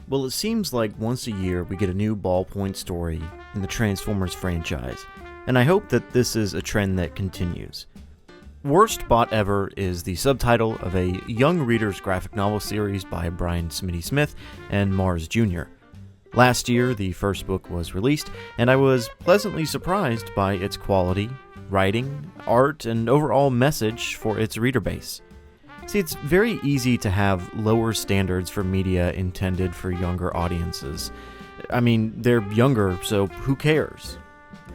Well, it seems like once a year we get a new Ballpoint story in the Transformers franchise, and I hope that this is a trend that continues. Worst Bot Ever is the subtitle of a young reader's graphic novel series by Brian Smitty Smith and Mars Jr. Last year, the first book was released, and I was pleasantly surprised by its quality, writing, art, and overall message for its reader base. See, it's very easy to have lower standards for media intended for younger audiences. I mean, they're younger, so who cares?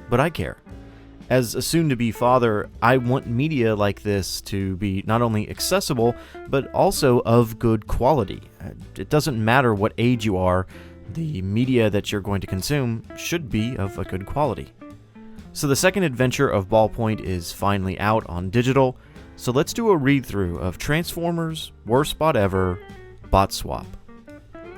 But I care. As a soon-to-be father, I want media like this to be not only accessible, but also of good quality. It doesn't matter what age you are, the media that you're going to consume should be of a good quality. So the second adventure of Ballpoint is finally out on digital, so let's do a read-through of Transformers, Worst Bot Ever, Bot Swap.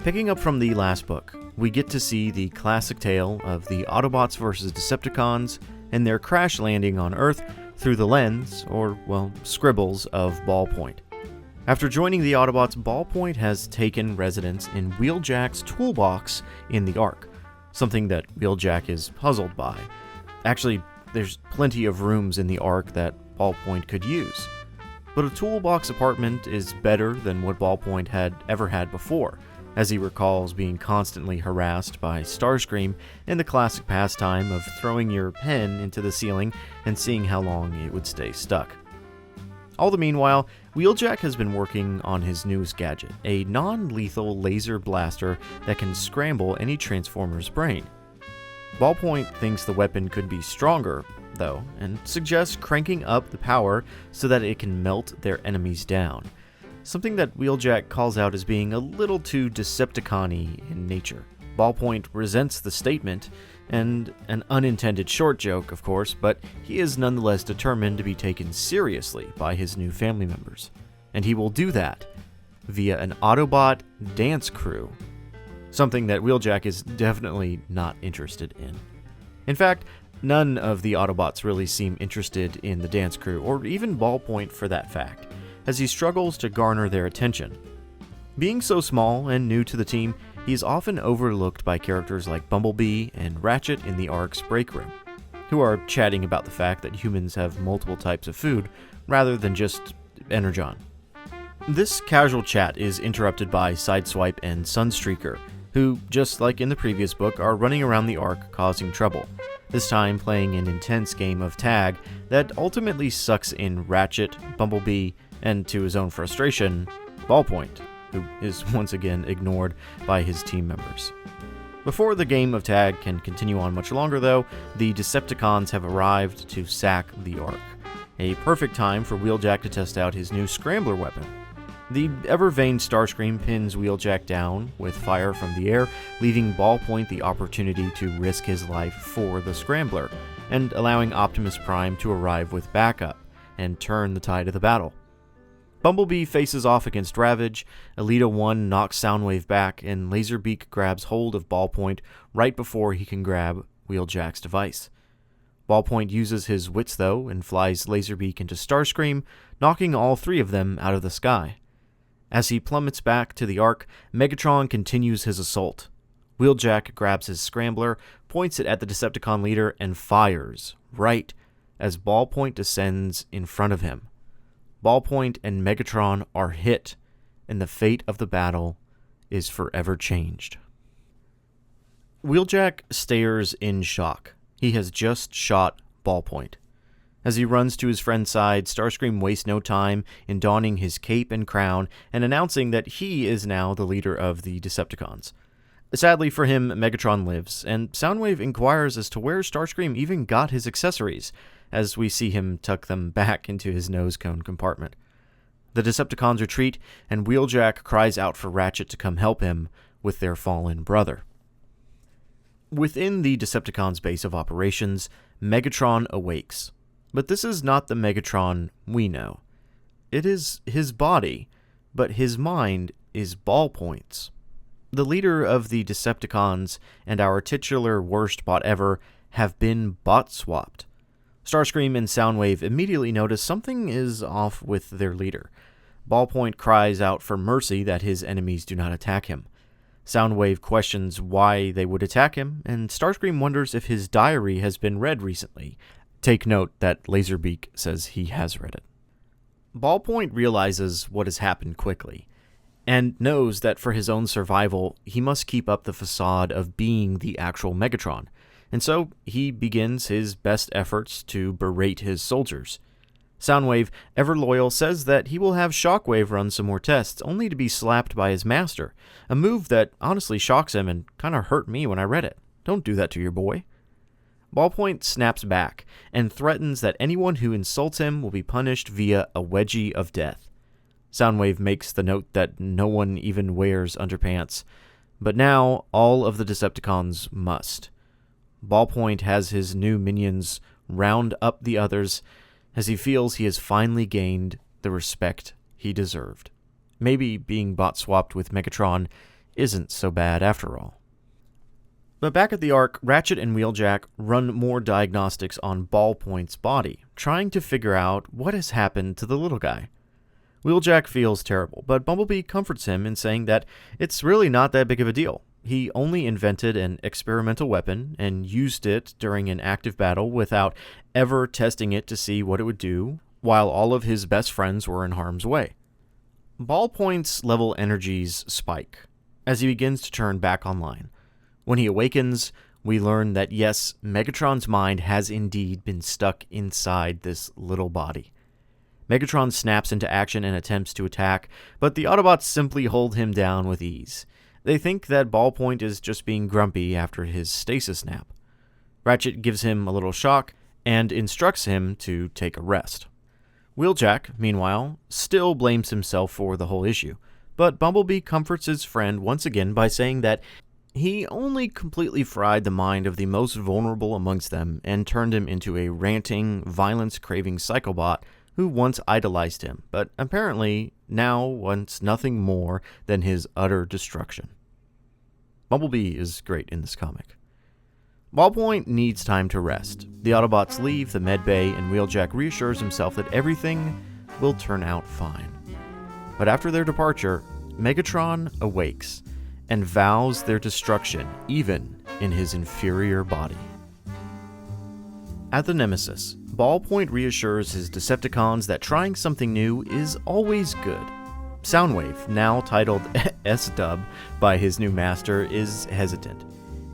Picking up from the last book, we get to see the classic tale of the Autobots versus Decepticons and their crash landing on Earth through the lens, or, well, scribbles, of Ballpoint. After joining the Autobots, Ballpoint has taken residence in Wheeljack's toolbox in the Ark, something that Wheeljack is puzzled by. Actually, there's plenty of rooms in the Ark that Ballpoint could use. But a toolbox apartment is better than what Ballpoint had ever had before, as he recalls being constantly harassed by Starscream in the classic pastime of throwing your pen into the ceiling and seeing how long it would stay stuck. All the meanwhile, Wheeljack has been working on his newest gadget, a non-lethal laser blaster that can scramble any Transformer's brain. Ballpoint thinks the weapon could be stronger, though, and suggests cranking up the power so that it can melt their enemies down, something that Wheeljack calls out as being a little too Decepticon-y in nature. Ballpoint resents the statement, and an unintended short joke, of course, but he is nonetheless determined to be taken seriously by his new family members, and he will do that via an Autobot dance crew, something that Wheeljack is definitely not interested in. In fact, none of the Autobots really seem interested in the dance crew, or even Ballpoint for that fact, as he struggles to garner their attention. Being so small and new to the team, he is often overlooked by characters like Bumblebee and Ratchet in the Ark's break room, who are chatting about the fact that humans have multiple types of food, rather than just Energon. This casual chat is interrupted by Sideswipe and Sunstreaker, who, just like in the previous book, are running around the Ark causing trouble, this time playing an intense game of tag that ultimately sucks in Ratchet, Bumblebee, and to his own frustration, Ballpoint, who is once again ignored by his team members. Before the game of tag can continue on much longer, though, the Decepticons have arrived to sack the Ark, a perfect time for Wheeljack to test out his new Scrambler weapon. The ever-vain Starscream pins Wheeljack down with fire from the air, leaving Ballpoint the opportunity to risk his life for the Scrambler, and allowing Optimus Prime to arrive with backup and turn the tide of the battle. Bumblebee faces off against Ravage, Elita 1 knocks Soundwave back, and Laserbeak grabs hold of Ballpoint right before he can grab Wheeljack's device. Ballpoint uses his wits, though, and flies Laserbeak into Starscream, knocking all three of them out of the sky. As he plummets back to the Ark, Megatron continues his assault. Wheeljack grabs his Scrambler, points it at the Decepticon leader, and fires, right as Ballpoint descends in front of him. Ballpoint and Megatron are hit, and the fate of the battle is forever changed. Wheeljack stares in shock. He has just shot Ballpoint. As he runs to his friend's side, Starscream wastes no time in donning his cape and crown and announcing that he is now the leader of the Decepticons. Sadly for him, Megatron lives, and Soundwave inquires as to where Starscream even got his accessories, as we see him tuck them back into his nose cone compartment. The Decepticons retreat, and Wheeljack cries out for Ratchet to come help him with their fallen brother. Within the Decepticons' base of operations, Megatron awakes. But this is not the Megatron we know. It is his body, but his mind is Ballpoint's. The leader of the Decepticons and our titular worst bot ever have been bot-swapped. Starscream and Soundwave immediately notice something is off with their leader. Ballpoint cries out for mercy that his enemies do not attack him. Soundwave questions why they would attack him, and Starscream wonders if his diary has been read recently. Take note that Laserbeak says he has read it. Ballpoint realizes what has happened quickly, and knows that for his own survival, he must keep up the facade of being the actual Megatron, and so he begins his best efforts to berate his soldiers. Soundwave, ever loyal, says that he will have Shockwave run some more tests, only to be slapped by his master, a move that honestly shocks him and kinda hurt me when I read it. Don't do that to your boy. Ballpoint snaps back and threatens that anyone who insults him will be punished via a wedgie of death. Soundwave makes the note that no one even wears underpants, but now all of the Decepticons must. Ballpoint has his new minions round up the others as he feels he has finally gained the respect he deserved. Maybe being bot-swapped with Megatron isn't so bad after all. But back at the Ark, Ratchet and Wheeljack run more diagnostics on Ballpoint's body, trying to figure out what has happened to the little guy. Wheeljack feels terrible, but Bumblebee comforts him in saying that it's really not that big of a deal. He only invented an experimental weapon and used it during an active battle without ever testing it to see what it would do, while all of his best friends were in harm's way. Ballpoint's level energies spike as he begins to turn back online. When he awakens, we learn that yes, Megatron's mind has indeed been stuck inside this little body. Megatron snaps into action and attempts to attack, but the Autobots simply hold him down with ease. They think that Ballpoint is just being grumpy after his stasis nap. Ratchet gives him a little shock and instructs him to take a rest. Wheeljack, meanwhile, still blames himself for the whole issue, but Bumblebee comforts his friend once again by saying that he only completely fried the mind of the most vulnerable amongst them and turned him into a ranting, violence-craving psychobot who once idolized him, but apparently now wants nothing more than his utter destruction. Bumblebee is great in this comic. Ballpoint needs time to rest. The Autobots leave the medbay, and Wheeljack reassures himself that everything will turn out fine. But after their departure, Megatron awakes and vows their destruction, even in his inferior body. At the Nemesis, Ballpoint reassures his Decepticons that trying something new is always good. Soundwave, now titled S-Dub by his new master, is hesitant.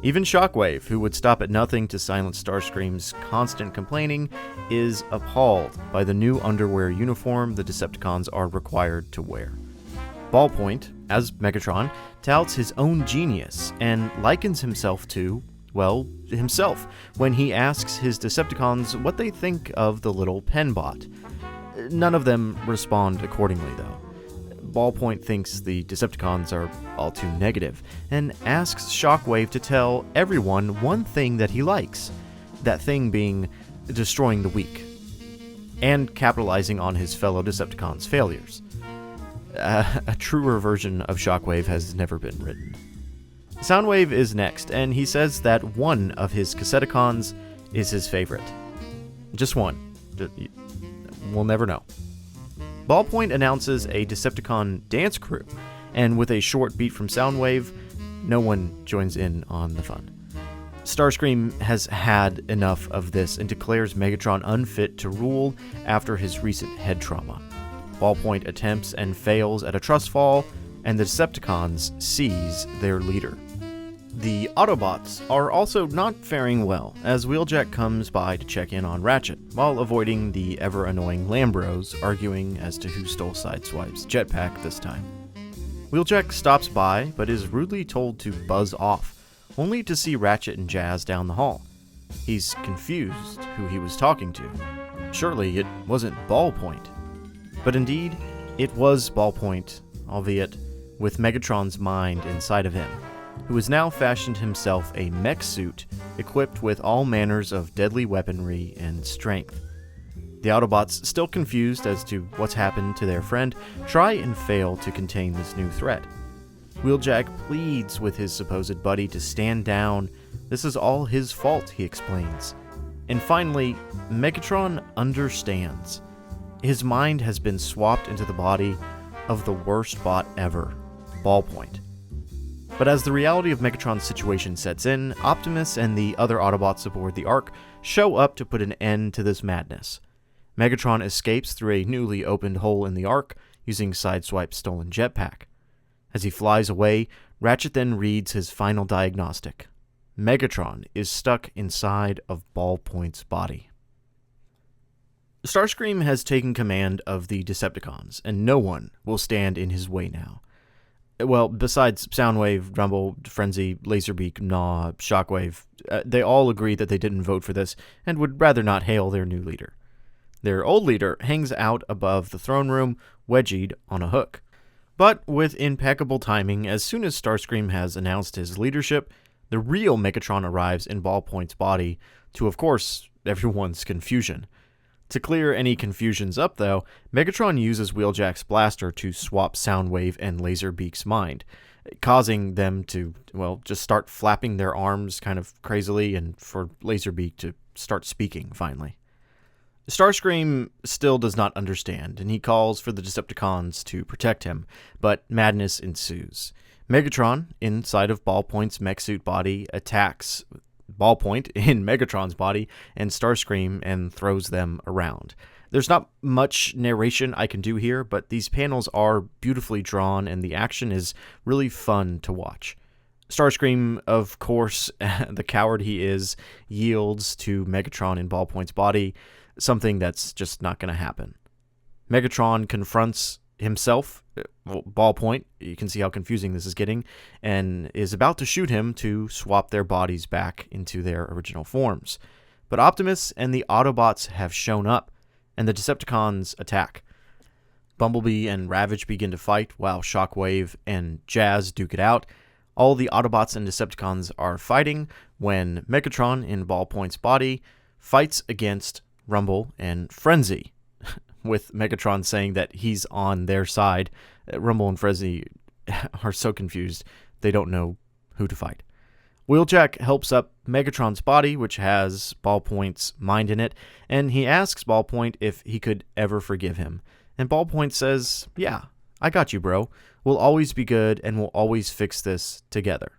Even Shockwave, who would stop at nothing to silence Starscream's constant complaining, is appalled by the new underwear uniform the Decepticons are required to wear. Ballpoint, as Megatron, touts his own genius and likens himself to, well, himself, when he asks his Decepticons what they think of the little penbot. None of them respond accordingly, though. Ballpoint thinks the Decepticons are all too negative, and asks Shockwave to tell everyone one thing that he likes, that thing being destroying the weak, and capitalizing on his fellow Decepticons' failures. A truer version of Shockwave has never been written. Soundwave is next, and he says that one of his Cassetticons is his favorite. Just one. We'll never know. Ballpoint announces a Decepticon dance crew, and with a short beat from Soundwave, no one joins in on the fun. Starscream has had enough of this and declares Megatron unfit to rule after his recent head trauma. Ballpoint attempts and fails at a trust fall, and the Decepticons seize their leader. The Autobots are also not faring well, as Wheeljack comes by to check in on Ratchet, while avoiding the ever-annoying Lambros arguing as to who stole Sideswipe's jetpack this time. Wheeljack stops by, but is rudely told to buzz off, only to see Ratchet and Jazz down the hall. He's confused who he was talking to. Surely it wasn't Ballpoint. But indeed, it was Ballpoint, albeit with Megatron's mind inside of him, who has now fashioned himself a mech suit equipped with all manners of deadly weaponry and strength. The Autobots, still confused as to what's happened to their friend, try and fail to contain this new threat. Wheeljack pleads with his supposed buddy to stand down. This is all his fault, he explains. And finally, Megatron understands. His mind has been swapped into the body of the worst bot ever, Ballpoint. But as the reality of Megatron's situation sets in, Optimus and the other Autobots aboard the Ark show up to put an end to this madness. Megatron escapes through a newly opened hole in the Ark using Sideswipe's stolen jetpack. As he flies away, Ratchet then reads his final diagnostic. Megatron is stuck inside of Ballpoint's body. Starscream has taken command of the Decepticons, and no one will stand in his way now. Well, besides Soundwave, Rumble, Frenzy, Laserbeak, Gnaw, Shockwave, they all agree that they didn't vote for this and would rather not hail their new leader. Their old leader hangs out above the throne room, wedgied on a hook. But with impeccable timing, as soon as Starscream has announced his leadership, the real Megatron arrives in Ballpoint's body to, of course, everyone's confusion. To clear any confusions up, though, Megatron uses Wheeljack's blaster to swap Soundwave and Laserbeak's mind, causing them to, just start flapping their arms kind of crazily and for Laserbeak to start speaking, finally. Starscream still does not understand, and he calls for the Decepticons to protect him, but madness ensues. Megatron, inside of Ballpoint's mech suit body, attacks Ballpoint in Megatron's body and Starscream and throws them around. There's not much narration I can do here, but these panels are beautifully drawn and the action is really fun to watch. Starscream, of course, the coward he is, yields to Megatron in Ballpoint's body, something that's just not going to happen. Megatron confronts himself, Ballpoint, you can see how confusing this is getting, and is about to shoot him to swap their bodies back into their original forms. But Optimus and the Autobots have shown up, and the Decepticons attack. Bumblebee and Ravage begin to fight, while Shockwave and Jazz duke it out. All the Autobots and Decepticons are fighting when Megatron in Ballpoint's body fights against Rumble and Frenzy, with Megatron saying that he's on their side. Rumble and Frenzy are so confused, they don't know who to fight. Wheeljack helps up Megatron's body, which has Ballpoint's mind in it, and he asks Ballpoint if he could ever forgive him. And Ballpoint says, "Yeah, I got you, bro. We'll always be good, and we'll always fix this together."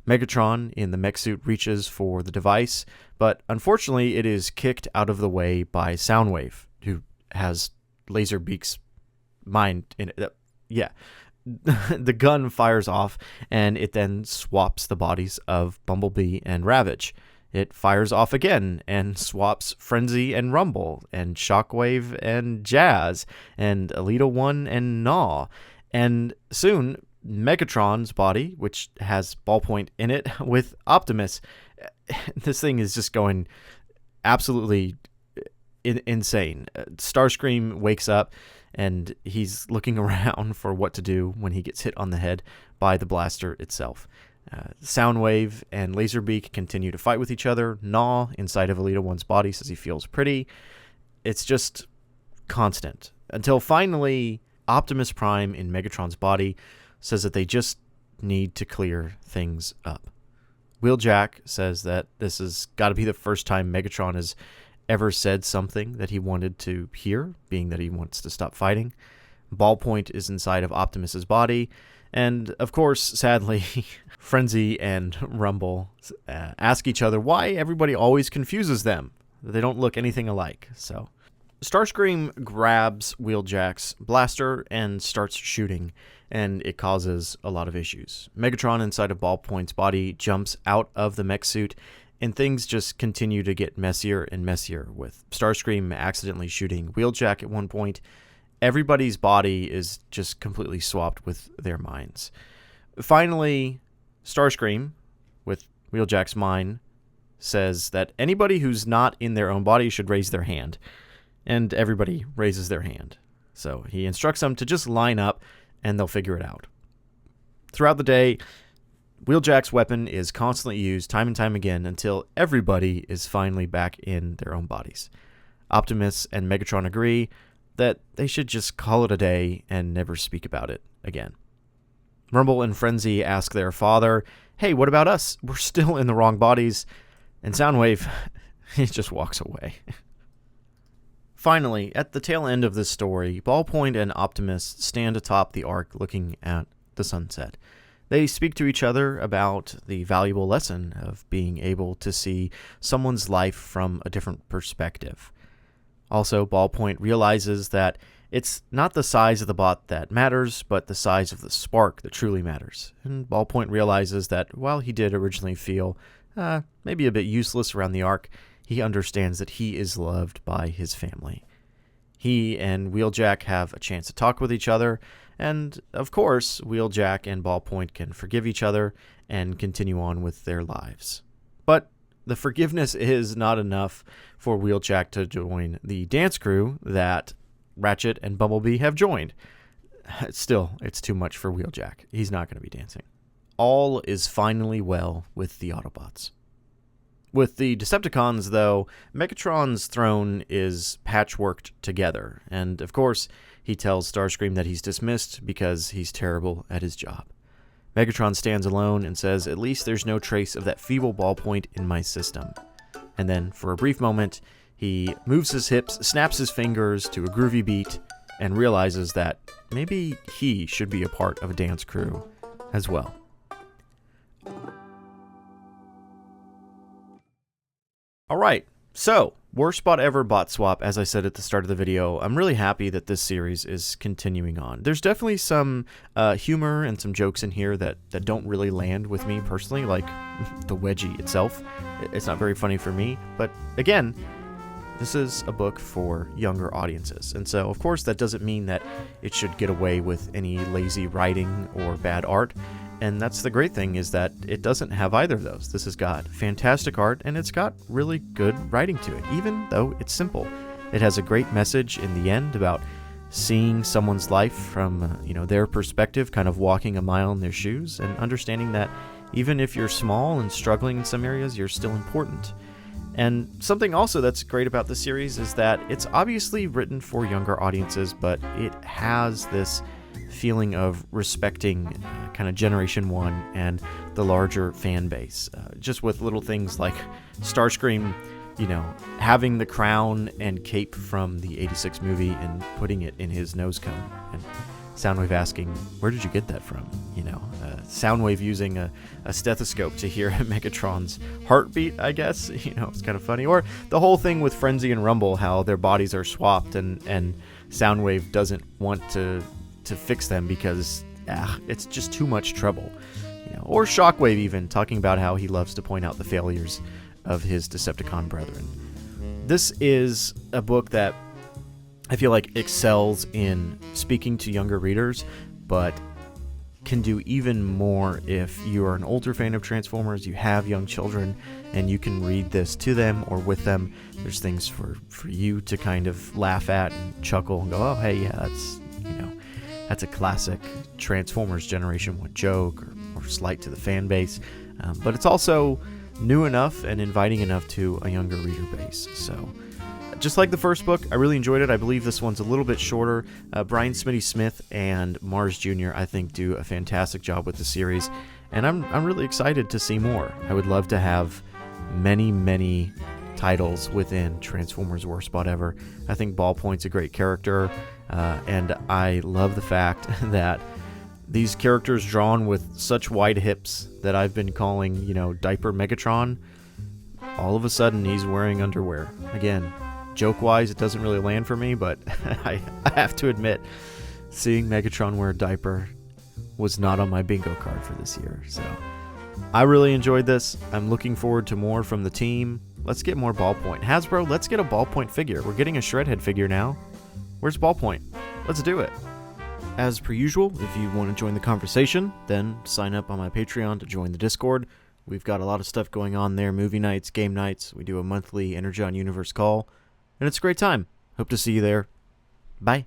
Megatron in the mech suit reaches for the device, but unfortunately it is kicked out of the way by Soundwave, who has Laserbeak's mind in it. The gun fires off, and it then swaps the bodies of Bumblebee and Ravage. It fires off again and swaps Frenzy and Rumble, and Shockwave and Jazz, and Alita 1 and Gnaw. And soon, Megatron's body, which has Ballpoint in it, with Optimus. This thing is just going absolutely insane. Starscream wakes up, and he's looking around for what to do when he gets hit on the head by the blaster itself. Soundwave and Laserbeak continue to fight with each other. Gnaw, inside of Alita 1's body, says he feels pretty. It's just constant. Until finally, Optimus Prime in Megatron's body says that they just need to clear things up. Wheeljack says that this has got to be the first time Megatron has ever said something that he wanted to hear, being that he wants to stop fighting. Ballpoint is inside of Optimus's body, and of course, sadly, Frenzy and Rumble ask each other why everybody always confuses them. They don't look anything alike. So Starscream grabs Wheeljack's blaster and starts shooting, and it causes a lot of issues. Megatron inside of Ballpoint's body jumps out of the mech suit, and things just continue to get messier and messier, with Starscream accidentally shooting Wheeljack at one point. Everybody's body is just completely swapped with their minds. Finally, Starscream, with Wheeljack's mind, says that anybody who's not in their own body should raise their hand. And everybody raises their hand. So he instructs them to just line up, and they'll figure it out. Throughout the day, Wheeljack's weapon is constantly used time and time again until everybody is finally back in their own bodies. Optimus and Megatron agree that they should just call it a day and never speak about it again. Rumble and Frenzy ask their father, "Hey, what about us? We're still in the wrong bodies." And Soundwave, he just walks away. Finally, at the tail end of this story, Ballpoint and Optimus stand atop the Ark looking at the sunset. They speak to each other about the valuable lesson of being able to see someone's life from a different perspective. Also, Ballpoint realizes that it's not the size of the bot that matters, but the size of the spark that truly matters. And Ballpoint realizes that while he did originally feel maybe a bit useless around the arc, he understands that he is loved by his family. He and Wheeljack have a chance to talk with each other, and of course, Wheeljack and Ballpoint can forgive each other and continue on with their lives. But the forgiveness is not enough for Wheeljack to join the dance crew that Ratchet and Bumblebee have joined. Still, it's too much for Wheeljack. He's not going to be dancing. All is finally well with the Autobots. With the Decepticons, though, Megatron's throne is patchworked together, and of course, he tells Starscream that he's dismissed because he's terrible at his job. Megatron stands alone and says, "At least there's no trace of that feeble Ballpoint in my system." And then, for a brief moment, he moves his hips, snaps his fingers to a groovy beat, and realizes that maybe he should be a part of a dance crew as well. Alright, so, worst bot ever bot swap, as I said at the start of the video. I'm really happy that this series is continuing on. There's definitely some humor and some jokes in here that don't really land with me personally, like the wedgie itself. It's not very funny for me, but again, this is a book for younger audiences, and so of course that doesn't mean that it should get away with any lazy writing or bad art. And that's the great thing, is that it doesn't have either of those. This has got fantastic art, and it's got really good writing to it, even though it's simple. It has a great message in the end about seeing someone's life from their perspective, kind of walking a mile in their shoes, and understanding that even if you're small and struggling in some areas, you're still important. And something also that's great about the series is that it's obviously written for younger audiences, but it has this feeling of respecting kind of Generation 1 and the larger fan base. Just with little things like Starscream, having the crown and cape from the 86 movie and putting it in his nose cone. And Soundwave asking, where did you get that from? Soundwave using a stethoscope to hear Megatron's heartbeat, I guess. It's kind of funny. Or the whole thing with Frenzy and Rumble, how their bodies are swapped and Soundwave doesn't want to fix them because it's just too much trouble. Or Shockwave even, talking about how he loves to point out the failures of his Decepticon brethren. This is a book that I feel like excels in speaking to younger readers, but can do even more if you are an older fan of Transformers, you have young children, and you can read this to them or with them. There's things for you to kind of laugh at and chuckle and go, oh, hey, yeah, that's a classic Transformers Generation 1 joke or slight to the fan base. But it's also new enough and inviting enough to a younger reader base. So, just like the first book, I really enjoyed it. I believe this one's a little bit shorter. Brian Smitty Smith and Mars Jr., I think, do a fantastic job with the series, and I'm really excited to see more. I would love to have many, many titles within Transformers Worst Bot Ever. I think Ballpoint's a great character, and I love the fact that these characters drawn with such wide hips that I've been calling, Diaper Megatron, all of a sudden he's wearing underwear. Again, joke-wise, it doesn't really land for me, but I have to admit, seeing Megatron wear a diaper was not on my bingo card for this year. So I really enjoyed this. I'm looking forward to more from the team. Let's get more Ballpoint. Hasbro, let's get a Ballpoint figure. We're getting a Shredhead figure now. Where's Ballpoint? Let's do it. As per usual, if you want to join the conversation, then sign up on my Patreon to join the Discord. We've got a lot of stuff going on there, movie nights, game nights. We do a monthly Energon Universe call, and it's a great time. Hope to see you there. Bye.